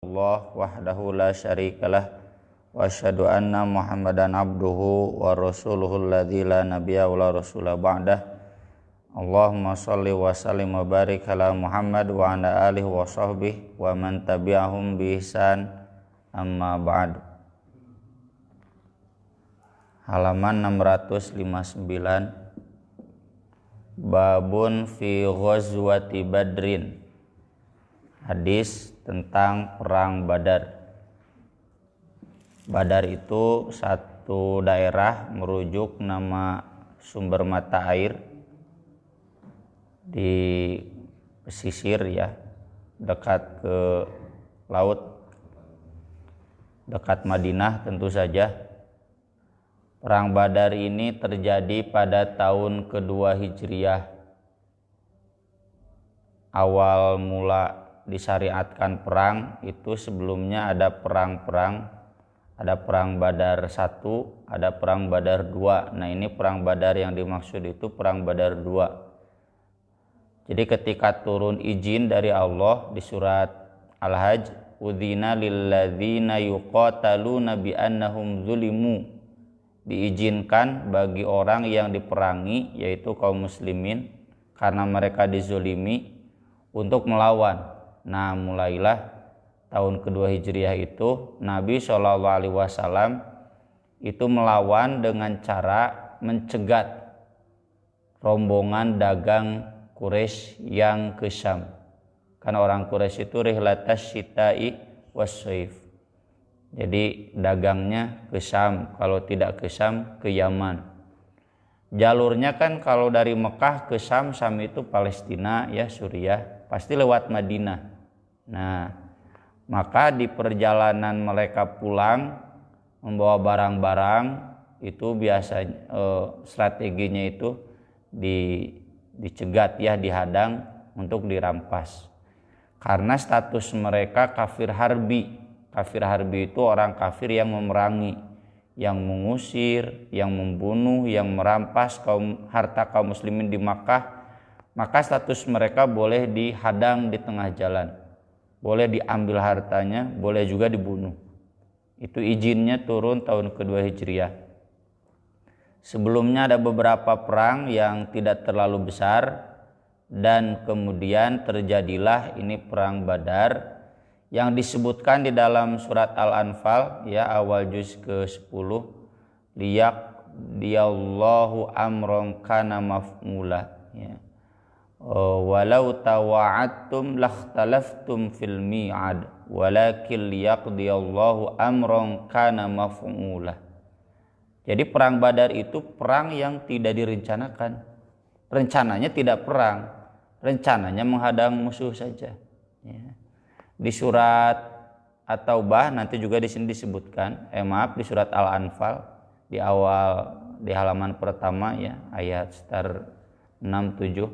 Allah wahdahu la syarikalah wa asyhadu anna Muhammadan abduhu wa rasuluhu alladzi la nabiyya wa la rasula ba'dah. Allahumma shalli wa sallim wa barik ala Muhammad wa ala alihi wa sahbihi wa man tabi'ahum bi ihsan, amma ba'd. Halaman 659, babun fi ghazwati badrin. Hadis tentang perang Badar. Badar itu satu daerah merujuk nama sumber mata air di pesisir ya, dekat ke laut, dekat Madinah tentu saja. Perang Badar ini terjadi pada tahun kedua Hijriah. Awal mula disyariatkan perang itu sebelumnya ada perang-perang, ada perang Badar 1, ada perang Badar 2. Nah, ini perang Badar yang dimaksud itu perang Badar 2. Jadi ketika turun izin dari Allah di surat Al-Hajj, udzina lilladzina yuqataluna bi annahum zulimu, diizinkan bagi orang yang diperangi yaitu kaum muslimin karena mereka dizulimi untuk melawan. Nah, mulailah tahun kedua Hijriah itu Nabi SAW itu melawan dengan cara mencegat rombongan dagang Quraisy yang ke Syam. Kan orang Quraisy itu rihlatas syita'i wassaif. Jadi dagangnya ke Syam, kalau tidak ke Syam ke Yaman. Jalurnya kan kalau dari Mekah ke Syam, Syam itu Palestina ya, Suriah, pasti lewat Madinah. Nah, maka di perjalanan mereka pulang membawa barang-barang itu biasanya strateginya itu dicegat ya, dihadang untuk dirampas. Karena status mereka kafir harbi. Kafir harbi itu orang kafir yang memerangi, yang mengusir, yang membunuh, yang merampas harta kaum muslimin di Makkah. Maka status mereka boleh dihadang di tengah jalan, boleh diambil hartanya, boleh juga dibunuh. Itu izinnya turun tahun kedua Hijriah. Sebelumnya ada beberapa perang yang tidak terlalu besar, dan kemudian terjadilah ini perang Badar yang disebutkan di dalam surat Al-Anfal ya, awal juz ke-10, liyaqdiyallahu amran kana maf'ula ya. Walau tawa'attum lakhtalaftum fil mi'ad walakin liyaqdiyallahu amran kana maf'ula. Jadi perang Badar itu perang yang tidak direncanakan. Rencananya tidak perang, rencananya menghadang musuh saja ya. Di surat At-Taubah nanti juga di sini disebutkan, di surat Al-Anfal di awal, di halaman pertama ya, ayat sekitar 6-7.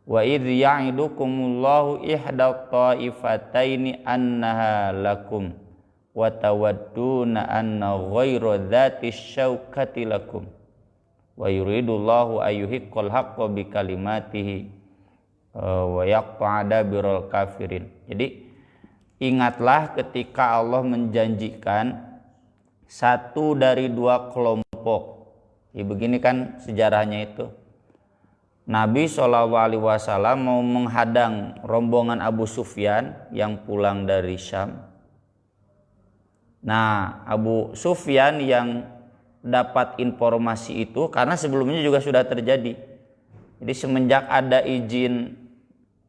Wa idh ya'idukumullahu ihda ta'ifataini annaha lakum wa tawadduna anna ghayra dzati syaukati lakum wa yuridullahu ayyuhiqqal haqqa bi kalimatihi wa yaqta'a dabirul kafirin. Jadi ingatlah ketika Allah menjanjikan satu dari dua kelompok. Ya, begini kan sejarahnya itu. Nabi SAW mau menghadang rombongan Abu Sufyan yang pulang dari Syam. Nah, Abu Sufyan yang dapat informasi itu karena sebelumnya juga sudah terjadi. Jadi semenjak ada izin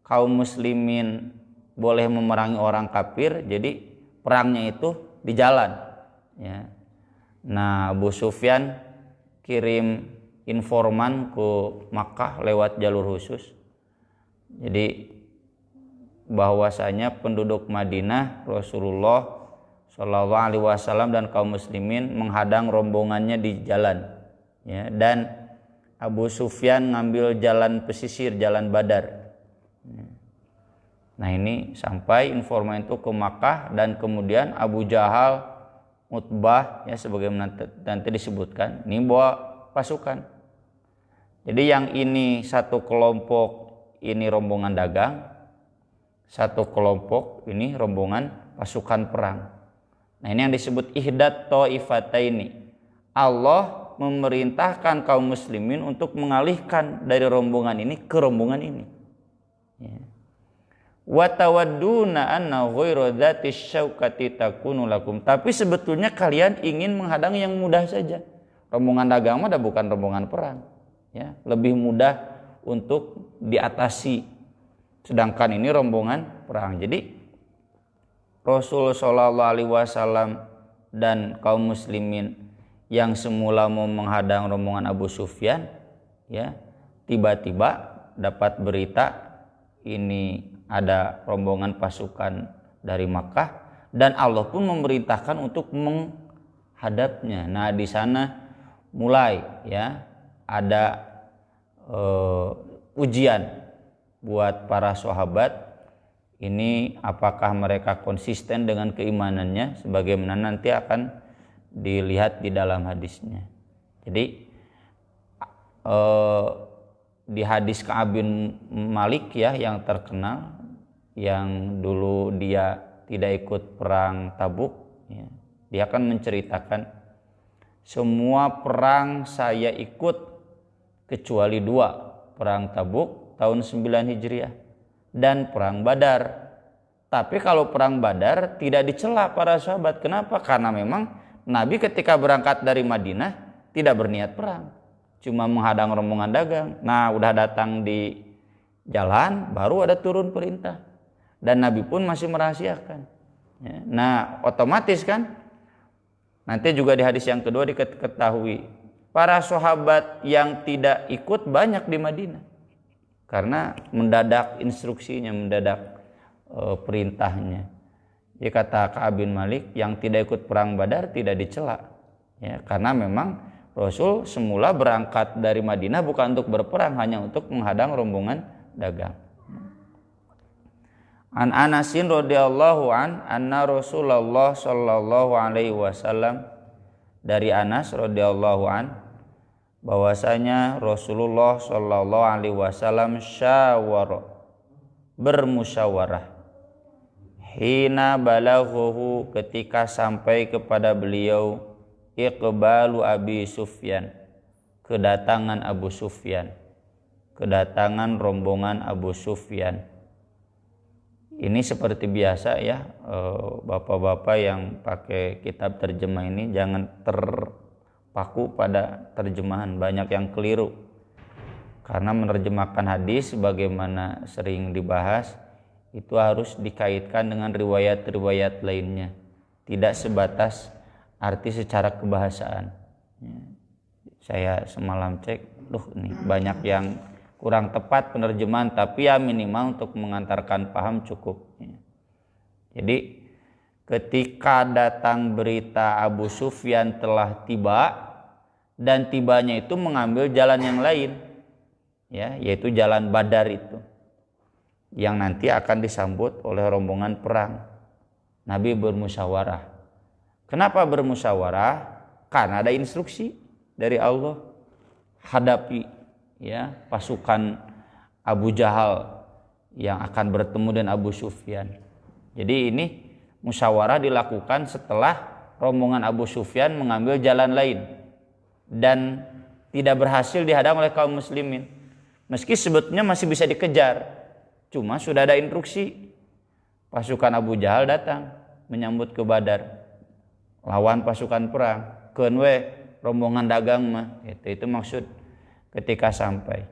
kaum muslimin boleh memerangi orang kafir, jadi perangnya itu di jalan ya. Nah, Abu Sufyan kirim informan ke Makkah lewat jalur khusus. Jadi bahwasanya penduduk Madinah, Rasulullah SAW dan kaum muslimin menghadang rombongannya di jalan ya, dan Abu Sufyan ngambil jalan pesisir, jalan Badar. Nah, ini sampai informan itu ke Makkah, dan kemudian Abu Jahal, Utbah ya, sebagaimana nanti disebutkan, ini bawa pasukan. Jadi yang ini satu kelompok ini rombongan dagang, satu kelompok ini rombongan pasukan perang. Nah, ini yang disebut ihdat taifataini. Allah memerintahkan kaum muslimin untuk mengalihkan dari rombongan ini ke rombongan ini. Ya. Wa tawadduna anna ghairu dzati syaukati takunu lakum. Tapi sebetulnya kalian ingin menghadang yang mudah saja. Rombongan dagang mah bukan rombongan perang. Ya, lebih mudah untuk diatasi. Sedangkan ini rombongan perang. Jadi Rasul sallallahu alaihi wasallam dan kaum muslimin yang semula mau menghadang rombongan Abu Sufyan, ya, tiba-tiba dapat berita ini ada rombongan pasukan dari Makkah dan Allah pun memerintahkan untuk menghadapnya. Nah, di sana mulai ya ada ujian buat para sahabat. Ini apakah mereka konsisten dengan keimanannya sebagaimana nanti akan dilihat di dalam hadisnya. Jadi di hadis Ka'ab bin Malik ya yang terkenal, yang dulu dia tidak ikut perang Tabuk ya, dia akan menceritakan semua perang saya ikut kecuali 2, perang Tabuk tahun 9 Hijriah dan perang Badar. Tapi kalau perang Badar tidak dicela para sahabat. Kenapa? Karena memang Nabi ketika berangkat dari Madinah tidak berniat perang, cuma menghadang rombongan dagang. Nah, udah datang di jalan baru ada turun perintah dan Nabi pun masih merahasiakan ya. Nah, otomatis kan nanti juga di hadis yang kedua diketahui para sahabat yang tidak ikut banyak di Madinah karena mendadak instruksinya, mendadak perintahnya. Dia kata Ka'ab bin Malik, yang tidak ikut perang Badar tidak dicela ya, karena memang Rasul semula berangkat dari Madinah bukan untuk berperang, hanya untuk menghadang rombongan dagang. An Anasin radhiyallahu anna Rasulullah sallallahu alaihi wasallam, dari Anas radhiyallahu an bahwasanya Rasulullah sallallahu alaihi wasallam bermusyawarah hina balaghuhu, ketika sampai kepada beliau iqbalu Abi Sufyan, kedatangan Abu Sufyan, kedatangan rombongan Abu Sufyan. Ini seperti biasa ya, bapak-bapak yang pakai kitab terjemah ini jangan terpaku pada terjemahan, banyak yang keliru. Karena menerjemahkan hadis bagaimana sering dibahas itu harus dikaitkan dengan riwayat-riwayat lainnya, tidak sebatas arti secara kebahasaan. Saya semalam cek, nih banyak yang kurang tepat penerjemahan, tapi ya minimal untuk mengantarkan paham cukup. Jadi ketika datang berita Abu Sufyan telah tiba dan tibanya itu mengambil jalan yang lain, ya, yaitu jalan Badar itu, yang nanti akan disambut oleh rombongan perang. Nabi bermusyawarah. Kenapa bermusyawarah? Karena ada instruksi dari Allah, hadapi ya pasukan Abu Jahal yang akan bertemu dengan Abu Sufyan. Jadi ini musyawarah dilakukan setelah rombongan Abu Sufyan mengambil jalan lain dan tidak berhasil dihadang oleh kaum muslimin. Meski sebetulnya masih bisa dikejar, cuma sudah ada instruksi. Pasukan Abu Jahal datang menyambut ke Badar, lawan pasukan perang. Kenwe rombongan dagang mah, itu maksud ketika sampai.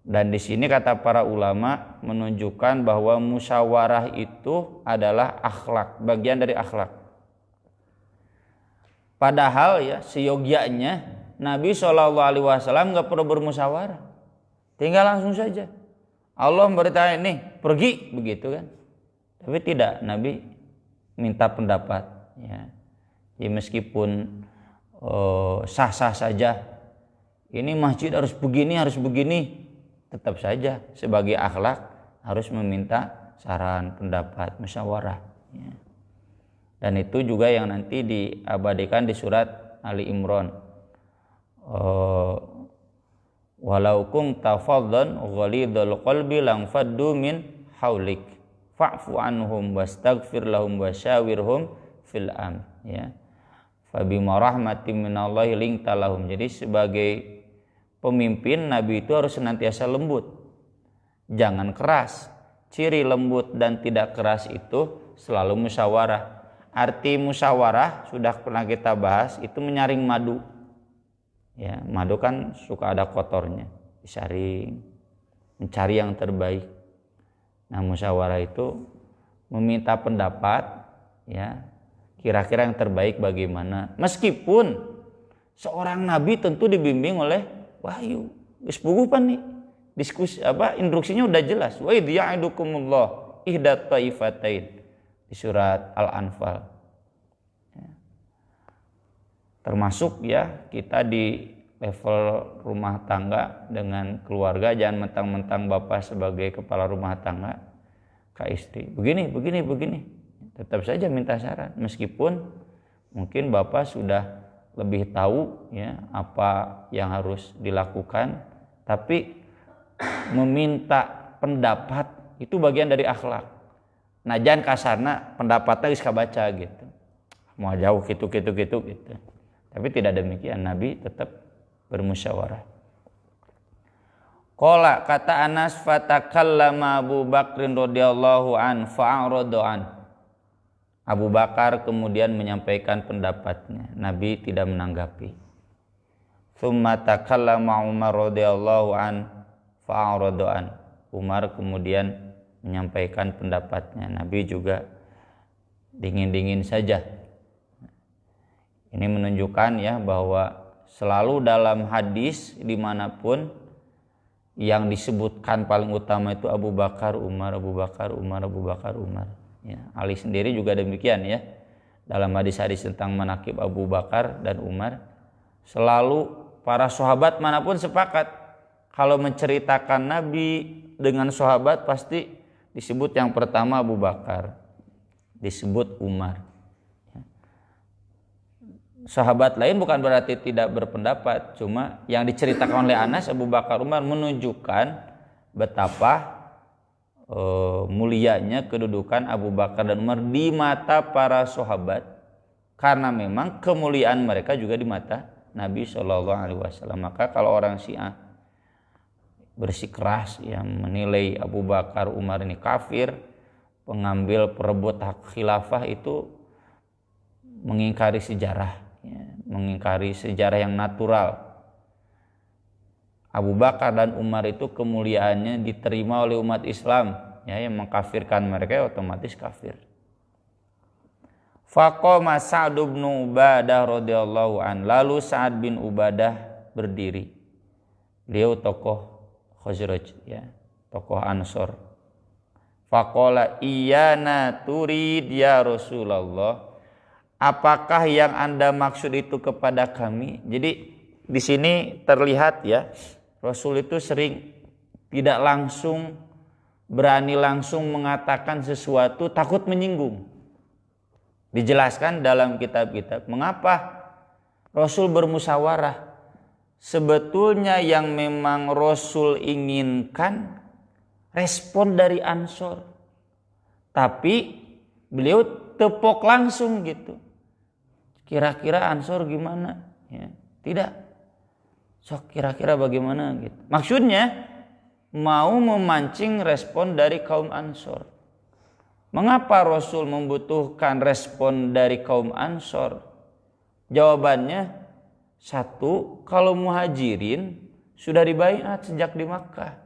Dan di sini kata para ulama menunjukkan bahwa musyawarah itu adalah akhlak, bagian dari akhlak. Padahal ya seyogianya Nabi SAW nggak perlu bermusyawarah, tinggal langsung saja Allah memberitahu ini pergi, begitu kan. Tapi tidak, Nabi minta pendapat ya. Jadi meskipun sah-sah saja ini masjid harus begini, tetap saja sebagai akhlak harus meminta saran, pendapat, musyawarah ya. Dan itu juga yang nanti diabadikan di surat Ali Imran, walau kunta faddan ghalidhal qalbi lam faddu min haulik fa'fu anhum wastaghfir lahum wasyawirhum fil amr, ya. Fabima rahmatin minallahi linta lahum. Jadi sebagai pemimpin, Nabi itu harus senantiasa lembut, jangan keras. Ciri lembut dan tidak keras itu selalu musyawarah. Arti musyawarah sudah pernah kita bahas, itu menyaring madu. Ya, madu kan suka ada kotornya, disaring, mencari yang terbaik. Nah, musyawarah itu meminta pendapat, ya, kira-kira yang terbaik bagaimana. Meskipun seorang nabi tentu dibimbing oleh wahyu. Geus puguh pan nih. Diskusi instruksinya udah jelas. Wa idh ya'idukumullah ihdat taifatain di surat Al-Anfal. Ya. Termasuk ya kita di level rumah tangga dengan keluarga, jangan mentang-mentang bapak sebagai kepala rumah tangga ke istri begini. Tetap saja minta saran, meskipun mungkin bapak sudah lebih tahu ya apa yang harus dilakukan, tapi meminta pendapat itu bagian dari akhlak. Nah, jangan kasarna pendapatnya geus kabaca gitu. Mau jauh gitu. Tapi tidak demikian, Nabi tetap bermusyawarah. Qala, kata Anas, fatakallama Abu Bakrin radhiyallahu an fa'arada an. Abu Bakar kemudian menyampaikan pendapatnya, Nabi tidak menanggapi. Tsumma takallama Umar radhiyallahu an fa'arada an. Umar kemudian menyampaikan pendapatnya, Nabi juga dingin-dingin saja. Ini menunjukkan ya bahwa selalu dalam hadis dimanapun yang disebutkan paling utama itu Abu Bakar, Umar. Ya, Ali sendiri juga demikian ya. Dalam hadis-hadis tentang manaqib Abu Bakar dan Umar, selalu para sahabat manapun sepakat kalau menceritakan Nabi dengan sahabat pasti disebut yang pertama Abu Bakar, disebut Umar. Sahabat lain bukan berarti tidak berpendapat, cuma yang diceritakan oleh Anas, Abu Bakar, Umar menunjukkan betapa mulianya kedudukan Abu Bakar dan Umar di mata para sahabat, karena memang kemuliaan mereka juga di mata Nabi SAW. Maka kalau orang Syiah bersikeras yang menilai Abu Bakar, Umar ini kafir, pengambil perebut hak khilafah, itu mengingkari sejarah, ya, mengingkari sejarah yang natural. Abu Bakar dan Umar itu kemuliaannya diterima oleh umat Islam, ya, yang mengkafirkan mereka otomatis kafir. Faqama Sa'd bin Ubadah radhiyallahu an. Lalu Sa'ad bin Ubadah berdiri. Beliau tokoh Khazraj, ya, tokoh Ansor. Faqala iyana turid ya Rasulullah. Apakah yang Anda maksud itu kepada kami? Jadi di sini terlihat ya, Rasul itu sering tidak langsung berani langsung mengatakan sesuatu, takut menyinggung. Dijelaskan dalam kitab-kitab mengapa Rasul bermusyawarah. Sebetulnya yang memang Rasul inginkan respon dari Ansor, tapi beliau tepok langsung gitu. Kira-kira Ansor gimana? Ya, tidak. Sok kira-kira bagaimana gitu. Maksudnya mau memancing respon dari kaum Ansor. Mengapa Rasul membutuhkan respon dari kaum Ansor? Jawabannya satu, kalau Muhajirin sudah dibaiat sejak di Makkah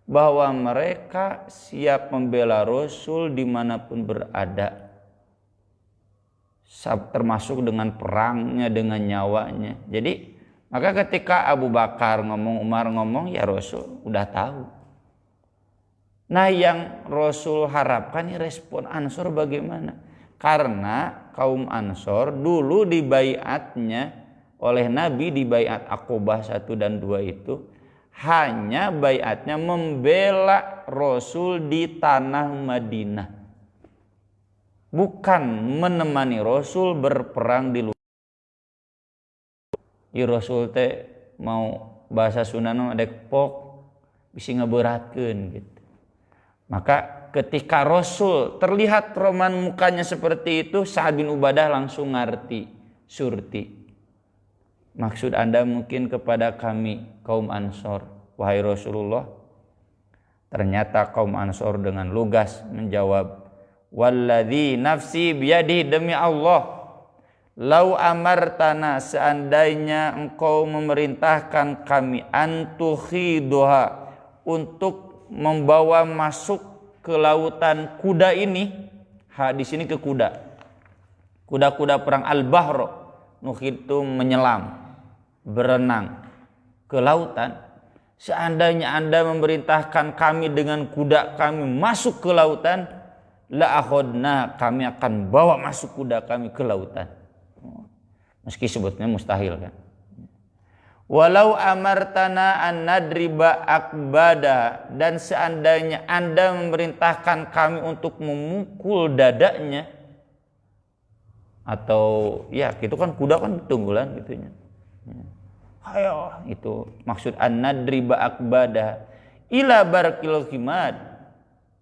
bahwa mereka siap membela Rasul dimanapun berada, termasuk dengan perangnya, dengan nyawanya. Jadi maka ketika Abu Bakar ngomong, Umar ngomong, ya Rasul udah tahu. Nah, yang Rasul harapkan respon Ansor bagaimana? Karena kaum Ansor dulu dibaiatnya oleh Nabi di baiat Aqobah 1 dan 2 itu hanya baiatnya membela Rasul di tanah Madinah, bukan menemani Rasul berperang di luar. Di Rasul teh mau bahasa Sunda dek pok bisa ngeberatkeun gitu. Maka ketika Rasul terlihat roman mukanya seperti itu, Sa'ad bin Ubadah langsung ngerti, surti. Maksud Anda mungkin kepada kami kaum Ansor, wahai Rasulullah. Ternyata kaum Ansor dengan lugas menjawab, walladzi nafsi biyadihi, demi Allah, lau amartana, seandainya engkau memerintahkan kami, antukhiduha, untuk membawa masuk ke lautan kuda ini. Di sini ke kuda. Kuda-kuda perang al-bahro, nukhid itu menyelam, berenang ke lautan. Seandainya Anda memerintahkan kami dengan kuda kami masuk ke lautan, la akhodna, kami akan bawa masuk kuda kami ke lautan. Meski sebutnya mustahil kan. Walau amartana an nadriba akbada, dan seandainya Anda memerintahkan kami untuk memukul dadanya, atau ya itu kan kuda kan tunggulan gitunya. Ayo, itu maksud an nadriba akbada ila barkil khimad.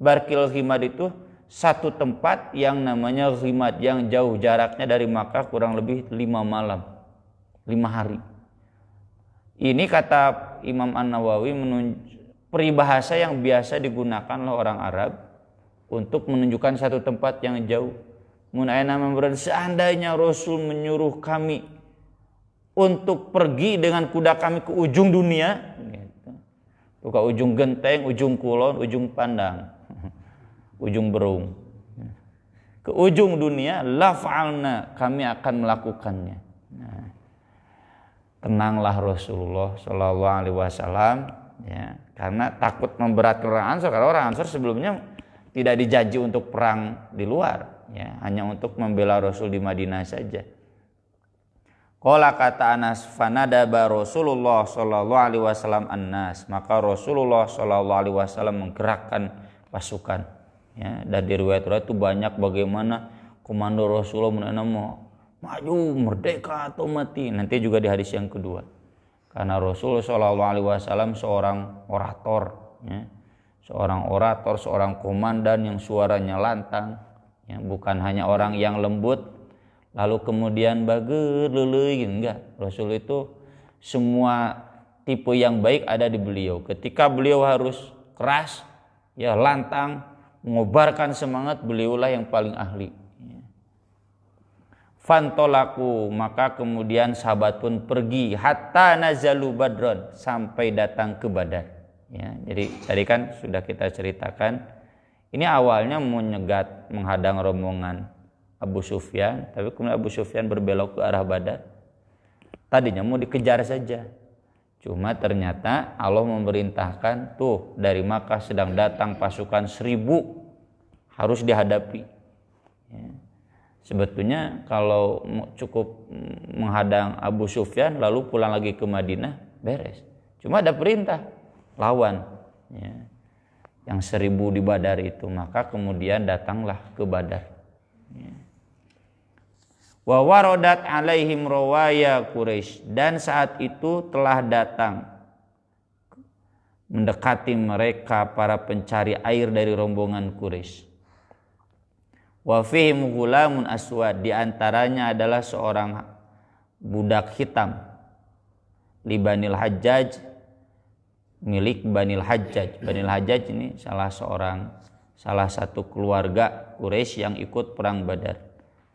Barkil khimad itu satu tempat yang namanya khimad, yang jauh jaraknya dari Makkah kurang lebih 5 malam, 5 hari. Ini kata Imam An-Nawawi peribahasa yang biasa digunakan oleh orang Arab untuk menunjukkan satu tempat yang jauh. Seandainya Rasul menyuruh kami untuk pergi dengan kuda kami ke ujung dunia, gitu. Ke ujung genteng, ujung kulon, ujung pandang, ujung berung, ke ujung dunia, la fa'alna, kami akan melakukannya. Nah, tenanglah Rasulullah Shallallahu Alaihi Wasallam, ya, karena takut memberatkan orang Ansor, karena orang Ansor sebelumnya tidak dijanji untuk perang di luar, ya, hanya untuk membela Rasul di Madinah saja. Qala, kata Anas, fanadaba Rasulullah Shallallahu Alaihi Wasallam an-nas, maka Rasulullah Shallallahu Alaihi Wasallam menggerakkan pasukan, ya, dan di riwayat-riwayat itu banyak bagaimana komando Rasulullah menanam maju, merdeka atau mati. Nanti juga di hadis yang kedua. Karena Rasul Shallallahu Alaihi Wasallam seorang orator, ya, seorang komandan yang suaranya lantang, ya, bukan hanya orang yang lembut lalu kemudian bager lelei, enggak. Rasul itu semua tipe yang baik ada di beliau. Ketika beliau harus keras, ya, lantang, mengobarkan semangat, beliaulah yang paling ahli. Fantolaku, maka kemudian sahabat pun pergi, hatta nazalu badron, sampai datang ke Badar. Ya, jadi tadi kan sudah kita ceritakan, ini awalnya mau nyegat, menghadang rombongan Abu Sufyan, tapi kemudian Abu Sufyan berbelok ke arah Badar. Tadinya mau dikejar saja, cuma ternyata Allah memerintahkan, tuh dari Makkah sedang datang pasukan 1000, harus dihadapi. Ya. Sebetulnya kalau cukup menghadang Abu Sufyan lalu pulang lagi ke Madinah, beres. Cuma ada perintah lawan, ya, yang 1000 di Badar itu, maka kemudian datanglah ke Badar. Ya. Wa waradat alaihim rawaya Quraisy, dan saat itu telah datang mendekati mereka para pencari air dari rombongan Quraisy. Wa fihim ghulamun aswad, di antaranya adalah seorang budak hitam, libanil Hajjaj, milik Banil Hajjaj. Banil Hajjaj ini salah satu keluarga Quraisy yang ikut perang Badar.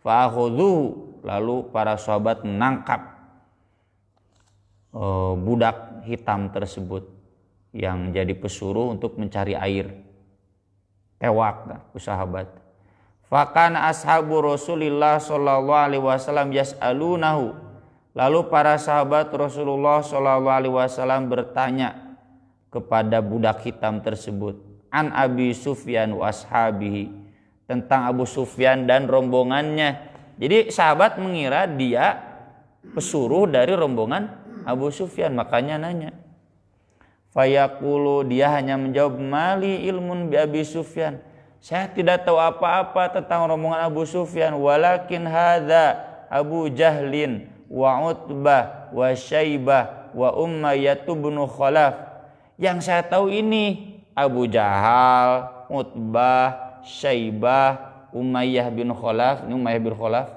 Fa akhudhu, lalu para sahabat menangkap budak hitam tersebut yang jadi pesuruh untuk mencari air. Tewak sahabat. Fakana ashabu Rasulillah Shallallahu Alaihi Wasallam yas'alunahu, lalu para sahabat Rasulullah Shallallahu Alaihi Wasallam bertanya kepada budak hitam tersebut, an Abi Sufyan wa ashabihi, tentang Abu Sufyan dan rombongannya. Jadi sahabat mengira dia pesuruh dari rombongan Abu Sufyan, makanya nanya. Fayaqulu, dia hanya menjawab, mali ilmun bi Abi Sufyan, saya tidak tahu apa-apa tentang rombongan Abu Sufyan, walakin hadza Abu Jahlin wa Utbah wa Syaibah wa Umayyah bin Khalaf. Yang saya tahu ini Abu Jahal, Utbah, Syaibah, Umayyah bin Khalaf. Ini Umayyah bin Khalaf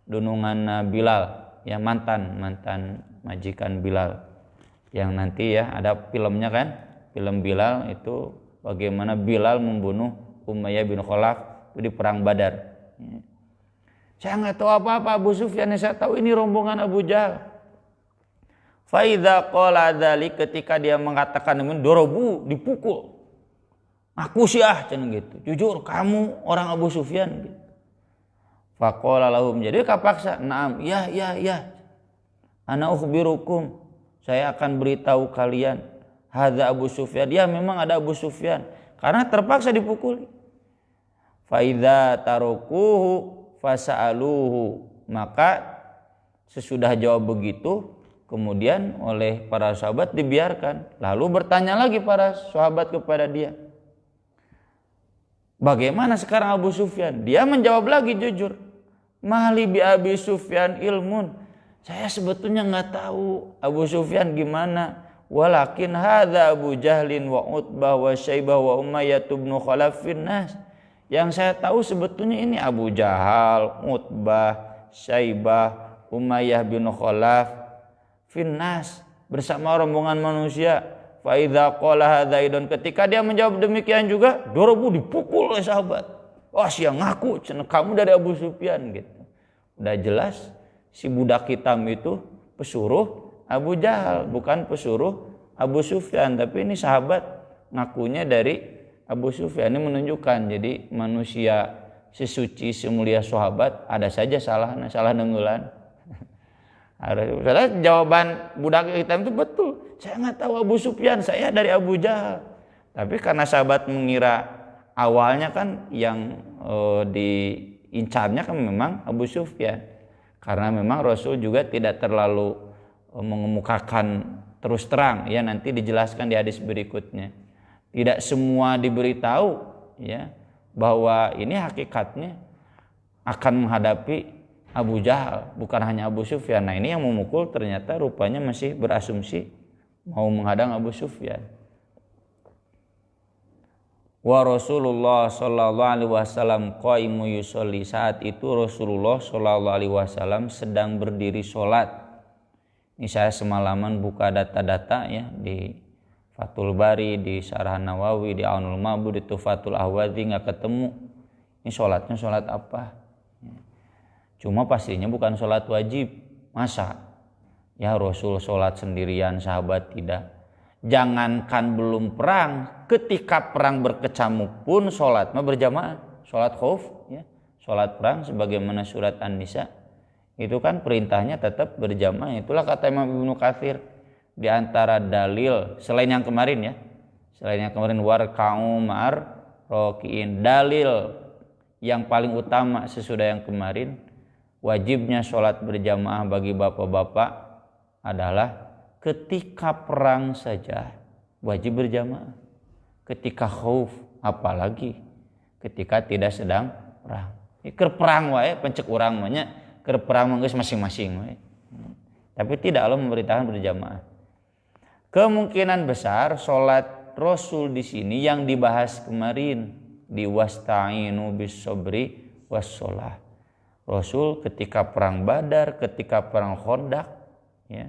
dunungan Bilal, ya mantan majikan Bilal. Yang nanti ya ada filmnya kan, film Bilal itu bagaimana Bilal membunuh Umayyah bin Khalaf di perang Badar. Saya nggak tahu apa-apa Abu Sufyan, saya tahu ini rombongan Abu Jahal. Fa idza qala dzalik, ketika dia mengatakan demikian, dorobu, dipukul. Aku sih cenah gitu. Jujur kamu orang Abu Sufyan gitu. Fa qala lahum, jadi kapaksa, "Na'am, ya. Ana ukhbirukum, saya akan beritahu kalian. Hadza Abu Sufyan." Ya memang ada Abu Sufyan, karena terpaksa dipukuli. Fa idza tarukuhu fasa'aluhu, maka sesudah jawab begitu, kemudian oleh para sahabat dibiarkan. Lalu bertanya lagi para sahabat kepada dia, bagaimana sekarang Abu Sufyan? Dia menjawab lagi jujur, "Mali bi Abi Sufyan ilmun." Saya sebetulnya nggak tahu Abu Sufyan gimana. Walakin hadza Abu Jahlin wa Utbah wa Syaibah wa Umayyah bin Khalaf finnas. Yang saya tahu sebetulnya ini Abu Jahal, Utbah, Syaibah, Umayyah bin Khalaf finnas, bersama rombongan manusia. Fa idza qala hadza idon, ketika dia menjawab demikian juga, dorobu, dipukul oleh sahabat. Wah, sia ngaku kamu dari Abu Sufyan gitu. Udah jelas si budak hitam itu pesuruh Abu Jahal, bukan pesuruh Abu Sufyan, tapi ini sahabat ngakunya dari Abu Sufyan. Ini menunjukkan jadi manusia sesuci semulia sahabat ada saja salah nenggelan. Ada jawaban budak hitam itu betul. Saya nggak tahu Abu Sufyan, saya dari Abu Jahal. Tapi karena sahabat mengira awalnya kan yang diincarnya kan memang Abu Sufyan. Karena memang Rasul juga tidak terlalu mengemukakan terus terang, ya nanti dijelaskan di hadis berikutnya. Tidak semua diberitahu ya bahwa ini hakikatnya akan menghadapi Abu Jahal, bukan hanya Abu Sufyan. Nah ini yang memukul ternyata rupanya masih berasumsi mau menghadang Abu Sufyan. Wa Rasulullah sallallahu alaihi wasallam qaimu yusolli, saat itu Rasulullah sallallahu alaihi wasallam sedang berdiri sholat. Ini saya semalaman buka data-data ya di Fathul Bari, di Syarah Nawawi, di Aunul Mabud, di Tufatul Ahwadhi, nggak ketemu. Ini sholatnya sholat apa? Cuma pastinya bukan sholat wajib. Masa? Ya Rasul sholat sendirian, sahabat tidak. Jangankan belum perang, ketika perang berkecamuk pun sholatnya berjamaah. Sholat khauf, ya. Sholat perang sebagaimana surat An-Nisa. Itu kan perintahnya tetap berjamaah. Itulah kata Imam Ibnu Katsir. Di antara dalil selain yang kemarin ya, selain yang kemarin warka'u ma'ar rokiin, dalil yang paling utama sesudah yang kemarin wajibnya sholat berjamaah bagi bapak-bapak adalah ketika perang saja wajib berjamaah. Ketika khauf apalagi ketika tidak sedang perang. Keur perang wae pencek urang mah nya, keur perang mah geus masing-masing wae. Tapi tidak Allah memberitakan berjamaah. Kemungkinan besar sholat Rasul di sini yang dibahas kemarin di wasta'inu bis sabri was sholah. Rasul ketika perang Badar, ketika perang Khandaq, ya.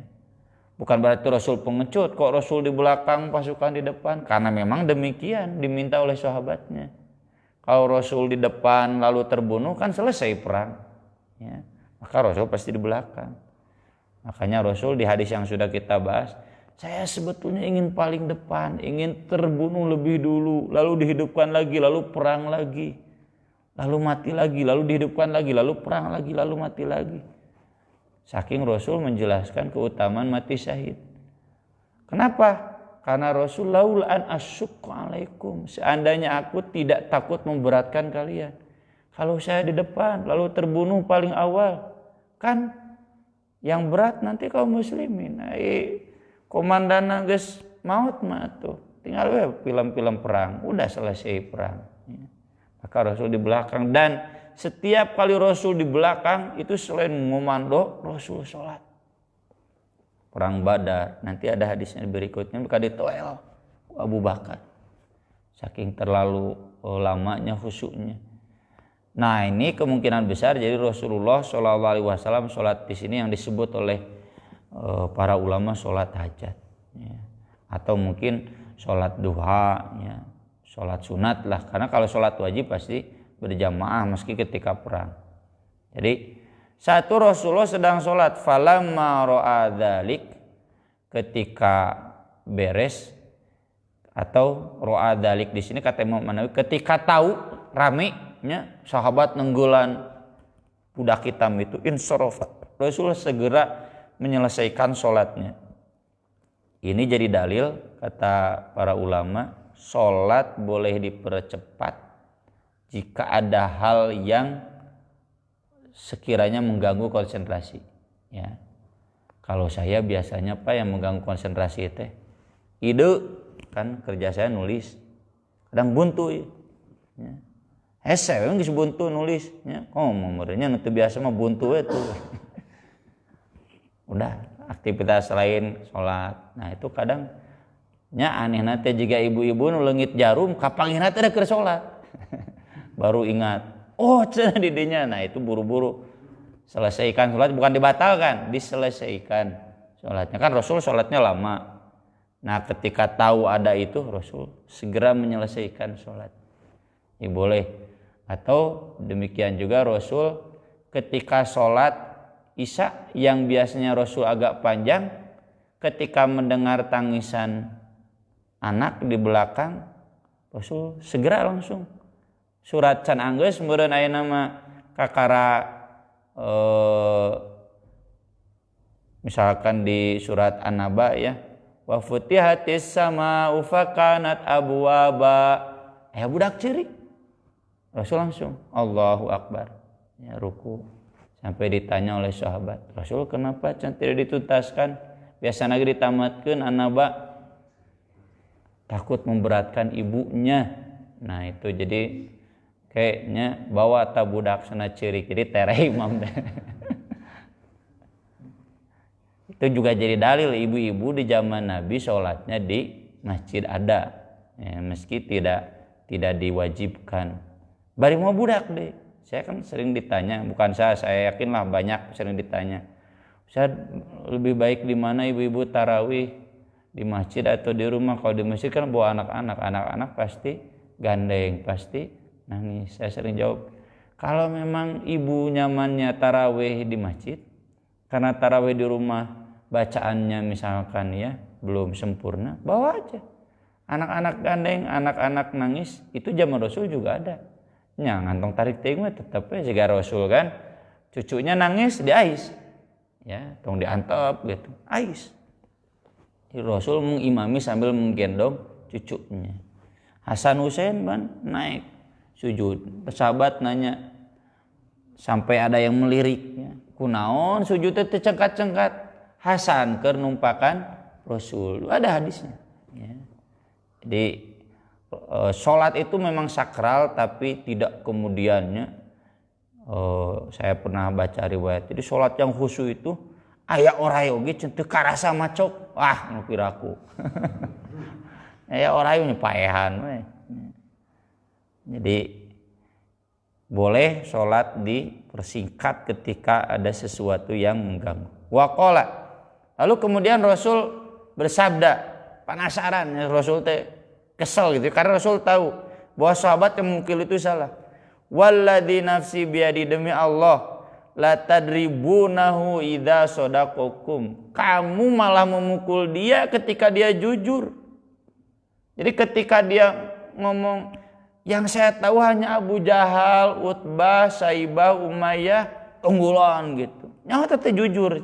Bukan berarti Rasul pengecut, kok Rasul di belakang, pasukan di depan. Karena memang demikian diminta oleh sahabatnya. Kalau Rasul di depan lalu terbunuh kan selesai perang, ya. Maka Rasul pasti di belakang. Makanya Rasul di hadis yang sudah kita bahas, saya sebetulnya ingin paling depan, ingin terbunuh lebih dulu, lalu dihidupkan lagi, lalu perang lagi, lalu mati lagi, lalu dihidupkan lagi, lalu perang lagi, lalu mati lagi. Saking Rasul menjelaskan keutamaan mati syahid. Kenapa? Karena Rasul laula an asyukka alaikum, seandainya aku tidak takut memberatkan kalian. Kalau saya di depan lalu terbunuh paling awal, kan yang berat nanti kaum muslimin. Komandanna geus maut mah tuh. Tinggal we film-film perang, udah selesai perang. Maka Rasul di belakang, dan setiap kali Rasul di belakang itu selain ngomando, Rasul sholat. Perang Badar, nanti ada hadisnya berikutnya, maka ditoel Abu Bakar. saking terlalu lamanya khusyuknya. Nah, ini kemungkinan besar jadi Rasulullah SAW sholat di sini yang disebut oleh para ulama sholat hajat, ya. Atau mungkin sholat duha, ya. Sholat sunat lah, karena kalau sholat wajib pasti berjamaah meski ketika perang. Jadi satu Rasulullah sedang sholat, falamma ra'a dzalik, ketika beres, atau ra'a dzalik di sini kata Imam Nawawi ketika tahu ramenya sahabat nenggulan budak hitam itu, insarafa, Rasulullah segera menyelesaikan sholatnya. Ini jadi dalil kata para ulama, sholat boleh dipercepat jika ada hal yang sekiranya mengganggu konsentrasi, ya. Kalau saya biasanya Pak yang mengganggu konsentrasi teh ide, kan kerja saya nulis kadang buntu, ya. Hese yang geus buntu nulis, ya. Momernya nu teu biasa mah buntu itu. Udah aktivitas lain sholat. Nah itu kadang nya aneh nate jika ibu-ibu nu leungit jarum kapanggihna teh keur sholat. Baru ingat, oh cenah di dinya. Nah itu buru-buru selesaikan sholat, bukan dibatalkan, diselesaikan sholatnya. Kan Rasul sholatnya lama. Nah ketika tahu ada itu, Rasul segera menyelesaikan sholat. Ya boleh. Atau demikian juga Rasul ketika sholat Isya yang biasanya Rasul agak panjang, ketika mendengar tangisan anak di belakang, Rasul segera langsung surat can anggeus meureun aya nama kakara misalkan di surat An-Naba, ya, wa futihatis sama'u fakanat abwaba, budak ciri, Rasul langsung Allahu Akbar, ya, ruku. Sampai ditanya oleh sahabat, Rasul kenapa tidak dituntaskan? Biasa lagi ditamatkan An-Naba, takut memberatkan ibunya. Nah itu jadi kayaknya bawa tabudak sana ciri, jadi tereh imam. Itu juga jadi dalil ibu-ibu di zaman Nabi sholatnya di masjid ada, ya, meski tidak diwajibkan. Bari mau budak deh. Saya kan sering ditanya, bukan saya yakinlah banyak sering ditanya, Ustaz lebih baik di mana ibu-ibu tarawih, di masjid atau di rumah? Kalau di masjid kan bawa anak-anak pasti gandeng, pasti nangis. Saya sering jawab, kalau memang ibu nyamannya tarawih di masjid, karena tarawih di rumah bacaannya misalkan ya belum sempurna, bawa aja. Anak-anak gandeng, anak-anak nangis, itu zaman Rasul juga ada. Nya ngantong tarik ting mah tetep we siga Rasul kan, cucunya nangis diais, ya, tong diantep gitu, ais. Rasul mengimami sambil menggendong cucunya. Hasan Husain kan naik sujud, sahabat nanya sampai ada yang meliriknya, kunaon sujud teh cengkat-cengkat, Hasan keur numpakan Rasul, ada hadisnya, ya. Jadi sholat itu memang sakral, tapi tidak kemudiannya saya pernah baca riwayat, jadi sholat yang khusyuk itu aya oray oge ceun teu karasa macok, wah nu piraku. Aya oray nya paehan we. Jadi boleh sholat dipersingkat ketika ada sesuatu yang mengganggu. Wa qala, lalu kemudian Rasul bersabda, penasaran Rasul teh kesel gitu, karena Rasul tahu bahwa sahabat yang mungkil itu salah. Walladzi nafsi biadi, demi Allah, la tadribunahu idza sadaqakum, kamu malah memukul dia ketika dia jujur. Jadi ketika dia ngomong yang saya tahu hanya Abu Jahal, Utbah, Saibah, Umayyah, unggulan gitu, nyawa teteh jujur.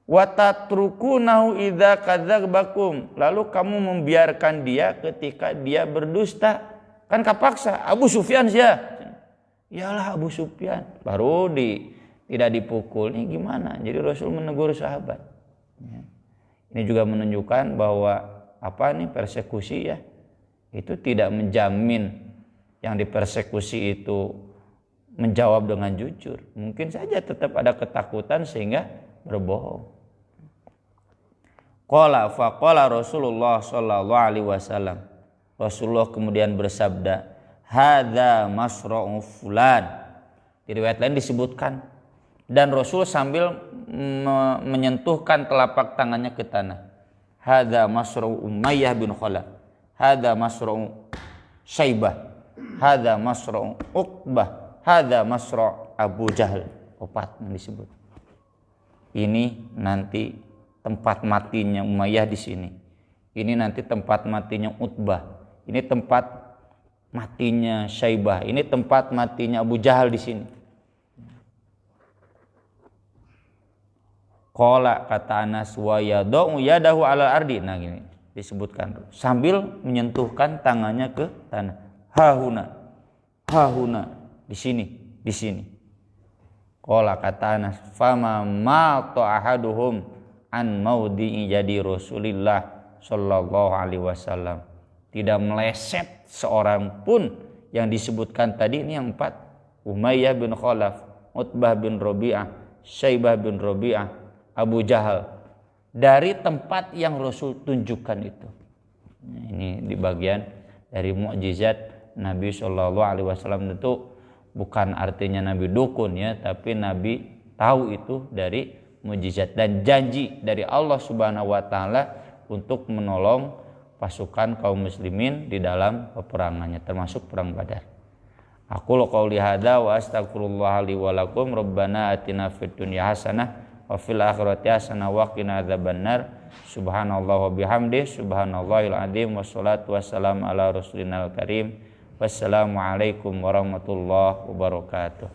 Wa tatrukunahu idza kadzabakum, lalu kamu membiarkan dia ketika dia berdusta. Kan kapaksa Abu Sufyan sia. Iyalah Abu Sufyan. Baru tidak dipukul. Ini gimana? Jadi Rasul menegur sahabat. Ya. Ini juga menunjukkan bahwa persekusi, ya, itu tidak menjamin yang dipersekusi itu menjawab dengan jujur. Mungkin saja tetap ada ketakutan sehingga berbohong. Qala faqala Rasulullah sallallahu alaihi wasallam, Rasulullah kemudian bersabda, hadza masra'u fulan. Di riwayat lain disebutkan, dan Rasul sambil menyentuhkan telapak tangannya ke tanah. Hadza masra'u Umayyah bin Khalaf, hadza masra'u Syaibah, hadza masra'u Uqbah, hadza masra' Abu Jahal. 4 yang disebut. Ini nanti tempat matinya Umayyah di sini. Ini nanti tempat matinya Utbah. Ini tempat matinya Syaibah. Ini tempat matinya Abu Jahal di sini. Qala, kata Anas, wa yadau yadahu ala ardi. Nah gini disebutkan sambil menyentuhkan tangannya ke tanah. Hahuna di sini. Qala, kata Anas, fama ma ta'ahaduhum an maudhi'i jadi Rasulillah sallallahu alaihi wasallam. Tidak meleset seorang pun yang disebutkan tadi, ini yang 4. Umayyah bin Khalaf, Utbah bin Rabi'ah, Syaibah bin Rabi'ah, Abu Jahal, dari tempat yang Rasul tunjukkan itu. Nah, ini di bagian dari mukjizat Nabi Shallallahu Alaihi Wasallam. Itu bukan artinya Nabi dukun ya, tapi Nabi tahu itu dari mukjizat dan janji dari Allah Subhanahu Wa Taala untuk menolong pasukan kaum muslimin di dalam peperangannya, termasuk perang Badar. Aku qouli hadza wa astaghfirullah li wa lakum. Rabbana atina fid dunya hasanah wa fil akhirati hasanah wa qina adzabannar. Subhanallah wa bihamdi, subhanallahil azim, wassalatu wassalamu ala rasulina karim. Wassalamu alaikum warahmatullahi wabarakatuh.